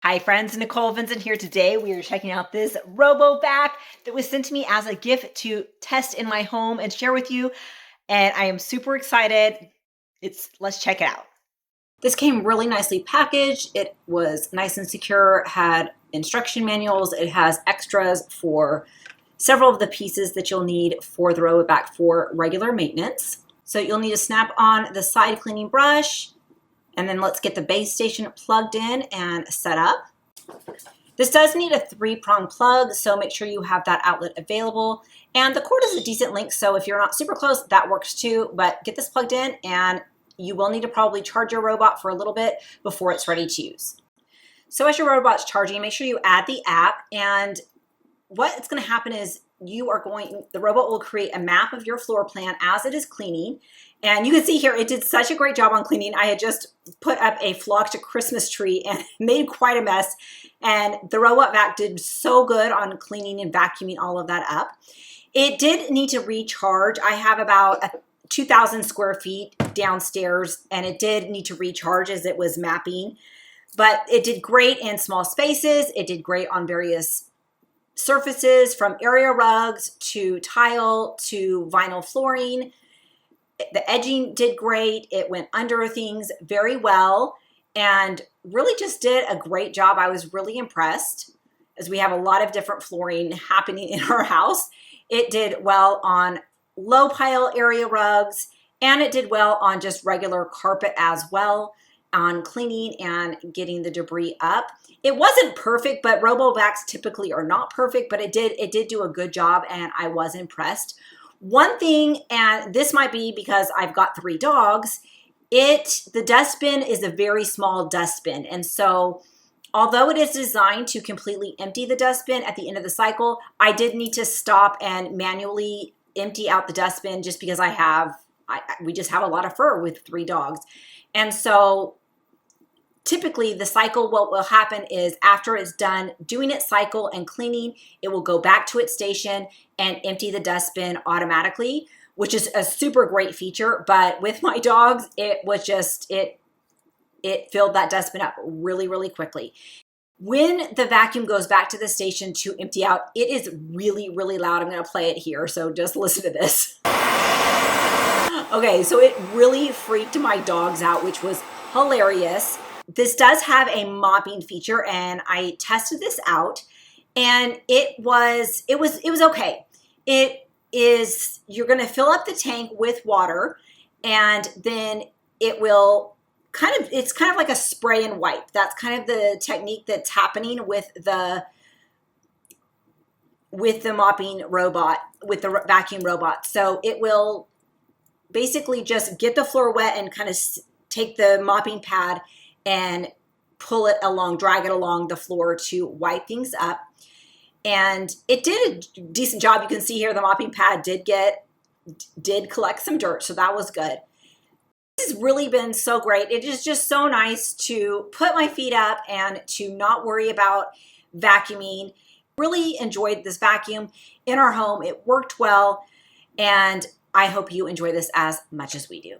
Hi friends, Nicole Vincent here. Today we are checking out this RoboVac that was sent to me as a gift to test in my home and share with you. And I am super excited. Let's check it out. This came really nicely packaged. It was nice and secure, had instruction manuals. It has extras for several of the pieces that you'll need for the RoboVac for regular maintenance. So you'll need to snap on the side cleaning brush, and then let's get the base station plugged in and set up. This does need a 3-prong plug, so make sure you have that outlet available. And the cord is a decent length, so if you're not super close, that works too. But get this plugged in, and you will need to probably charge your robot for a little bit before it's ready to use. So as your robot's charging, make sure you add the app, and what's going to happen is the robot will create a map of your floor plan as it is cleaning. And you can see here, it did such a great job on cleaning. I had just put up a flocked Christmas tree and made quite a mess. And the RoboVac did so good on cleaning and vacuuming all of that up. It did need to recharge. I have about 2,000 square feet downstairs, and it did need to recharge as it was mapping. But it did great in small spaces. It did great on various surfaces, from area rugs to tile to vinyl flooring. The edging did great. It went under things very well and really just did a great job. I was really impressed, as we have a lot of different flooring happening in our house. It did well on low pile area rugs, and it did well on just regular carpet as well, on cleaning and getting the debris up. It wasn't perfect, but RoboVacs typically are not perfect, but it did do a good job, and I was impressed. One thing, and this might be because I've got 3 dogs, the dustbin is a very small dustbin. And so although it is designed to completely empty the dustbin at the end of the cycle, I did need to stop and manually empty out the dustbin just because we just have a lot of fur with 3 dogs. And so typically the cycle, what will happen is after it's done doing its cycle and cleaning, it will go back to its station and empty the dustbin automatically, which is a super great feature. But with my dogs, it was just, it filled that dustbin up really, really quickly. When the vacuum goes back to the station to empty out, it is really, really loud. I'm going to play it here, so just listen to this. Okay, so it really freaked my dogs out, which was hilarious. This does have a mopping feature, and I tested this out, and it was okay. You're going to fill up the tank with water, and then it's kind of like a spray and wipe. That's kind of the technique that's happening with the mopping robot, with the vacuum robot. So it will basically just get the floor wet and kind of take the mopping pad and pull it along, drag it along the floor to wipe things up. And it did a decent job. You can see here the mopping pad did collect some dirt, so that was good. This has really been so great. It is just so nice to put my feet up and to not worry about vacuuming. Really enjoyed this vacuum in our home. It worked well, and I hope you enjoy this as much as we do.